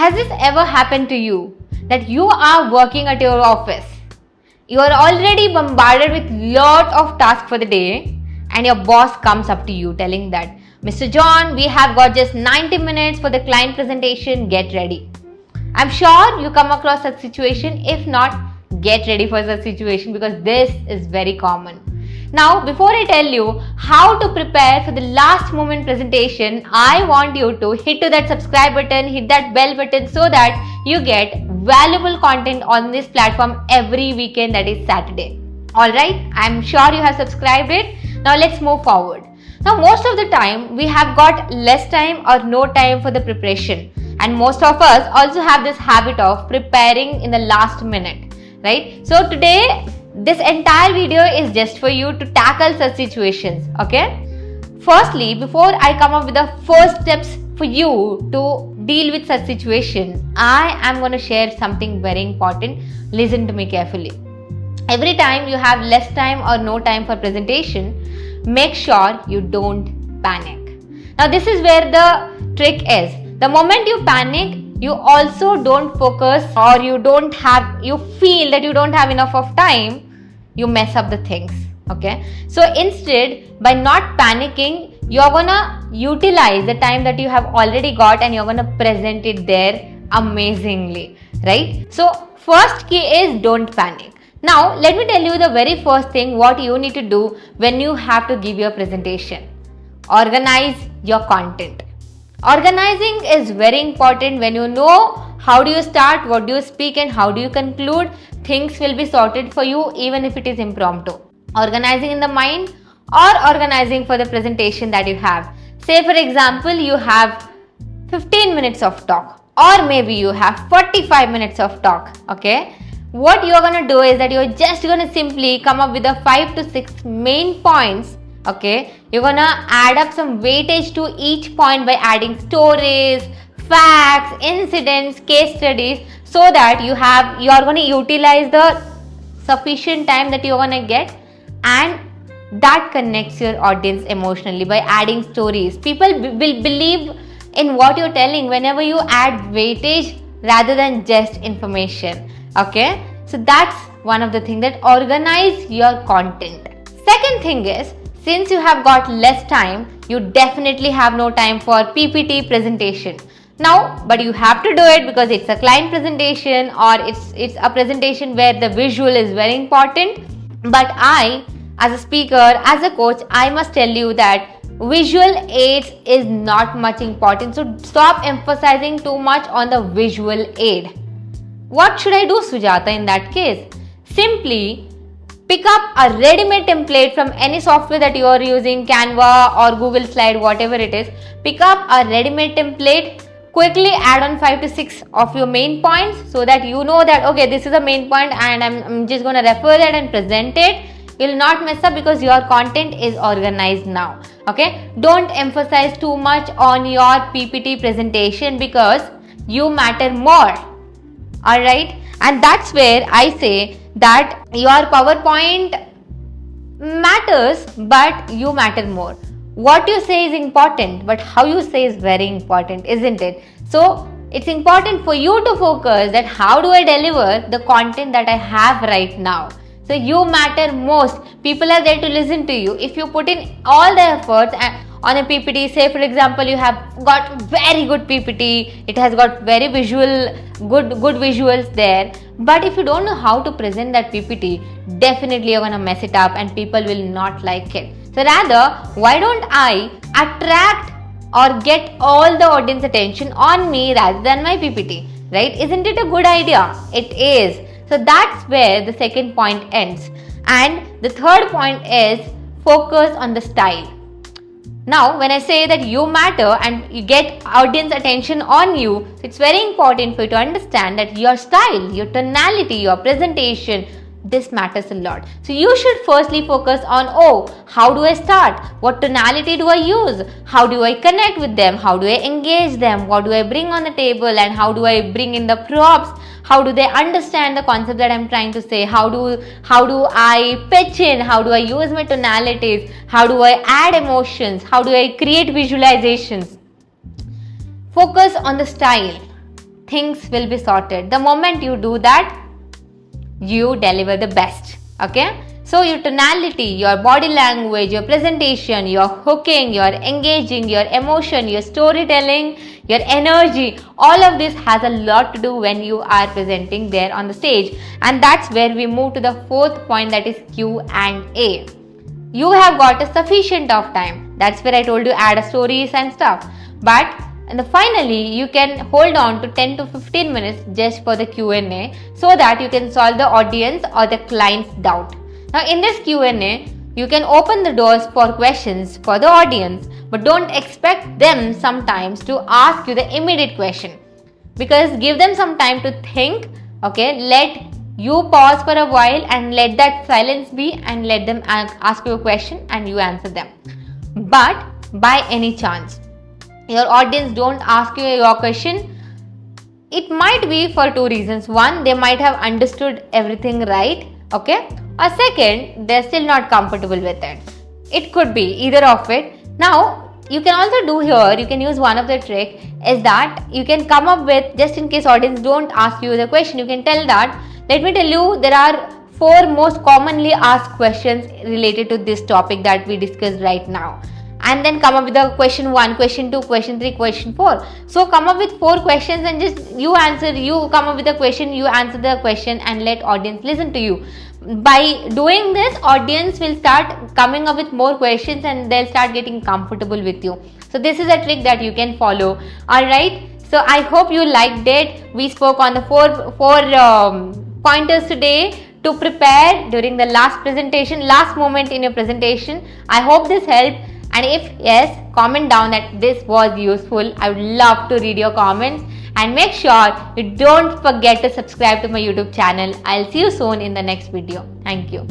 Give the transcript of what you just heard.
Has this ever happened to you that you are working at your office? You are already bombarded with lot of tasks for the day and your boss comes up to you telling that, Mr. John, we have got just 90 minutes for the client presentation, get ready. I'm sure you come across such situation. If not, get ready for such situation because this is very common. Now, before I tell you how to prepare for the last moment presentation, I want you to hit to that subscribe button, hit that bell button so that you get valuable content on this platform every weekend, that is Saturday. Alright, I'm sure you have subscribed it. Now let's move forward. Now most of the time we have got less time or no time for the preparation, and most of us also have this habit of preparing in the last minute, right? So today this entire video is just for you to tackle such situations, okay? Firstly, before I come up with the first steps for you to deal with such situation, I am going to share something very important. Listen to me carefully. Every time you have less time or no time for presentation, make sure you don't panic. Now this is where the trick is. The moment you panic, you also don't focus, or you feel that you don't have enough of time, you mess up the things, okay? So instead, by not panicking, you're gonna utilize the time that you have already got and you're gonna present it there amazingly, right? So first key is don't panic. Now let me tell you the very first thing what you need to do when you have to give your presentation. Organize your content. Organizing is very important. When you know how do you start, what do you speak and how do you conclude, things will be sorted for you even if it is impromptu. Organizing in the mind or organizing for the presentation that you have. Say for example, you have 15 minutes of talk or maybe you have 45 minutes of talk, okay? What you're gonna do is that you're just gonna simply come up with the 5 to 6 main points. Okay, you're gonna add up some weightage to each point by adding stories, facts, incidents, case studies, so that you're gonna utilize the sufficient time that you're gonna get, and that connects your audience emotionally by adding stories. People will believe in what you're telling whenever you add weightage rather than just information. Okay, so that's one of the things, that organize your content. Second thing is, since you have got less time, you definitely have no time for PPT presentation. Now, but you have to do it because it's a client presentation or it's a presentation where the visual is very important. But I, as a speaker, as a coach, I must tell you that visual aids is not much important. So stop emphasizing too much on the visual aid. What should I do, Sujata, in that case? Simply pick up a ready-made template from any software that you are using, Canva or Google Slide, whatever it is. Pick up a ready-made template, quickly add on 5 to 6 of your main points so that you know that, okay, this is a main point and I'm just going to refer that and present it. You'll not mess up because your content is organized now. Okay, don't emphasize too much on your PPT presentation because you matter more. Alright, and that's where I say that your PowerPoint matters, but you matter more. What you say is important, but how you say is very important, isn't it? So it's important for you to focus that how do I deliver the content that I have right now. So you matter most. People are there to listen to you. If you put in all the efforts on a PPT, say for example you have got very good PPT, it has got very good visuals there, but if you don't know how to present that PPT, definitely you're gonna mess it up and people will not like it. So rather, why don't I attract or get all the audience attention on me rather than my PPT, right? Isn't it a good idea? It is. So that's where the second point ends. And the third point is focus on the style. Now, when I say that you matter and you get audience attention on you, it's very important for you to understand that your style, your tonality, your presentation, this matters a lot. So you should firstly focus on, how do I start? What tonality do I use? How do I connect with them? How do I engage them? What do I bring on the table? And how do I bring in the props? How do they understand the concept that I'm trying to say? How do I pitch in? How do I use my tonalities? How do I add emotions? How do I create visualizations? Focus on the style. things will be sorted. The moment you do that, you deliver the best. Okay, so your tonality, your body language, your presentation, your hooking, your engaging, your emotion, your storytelling, your energy, all of this has a lot to do when you are presenting there on the stage. And that's where we move to the fourth point, that is Q&A. You have got a sufficient of time. That's where I told you add a stories and stuff. But finally, you can hold on to 10 to 15 minutes just for the Q&A, so that you can solve the audience or the client's doubt. Now in this Q&A, you can open the doors for questions for the audience, but don't expect them sometimes to ask you the immediate question, because give them some time to think. Okay, let you pause for a while and let that silence be, and let them ask you a question and you answer them. But by any chance your audience don't ask you your question, it might be for two reasons. One, they might have understood everything right, okay, or second, they're still not comfortable with it. It could be either of it. Now you can also do here, you can use one of the trick, is that you can come up with, just in case audience don't ask you the question, you can tell that, let me tell you, there are 4 most commonly asked questions related to this topic that we discussed right now. And then come up with a question 1, question 2, question 3, question 4. So come up with 4 questions and just you come up with a question, you answer the question, and let audience listen to you. By doing this, audience will start coming up with more questions and they'll start getting comfortable with you. So this is a trick that you can follow. Alright, so I hope you liked it. We spoke on the four pointers today to prepare during the last presentation, last moment in your presentation. I hope this helped. And if yes, comment down that this was useful. I would love to read your comments. And make sure you don't forget to subscribe to my YouTube channel. I'll see you soon in the next video. Thank you.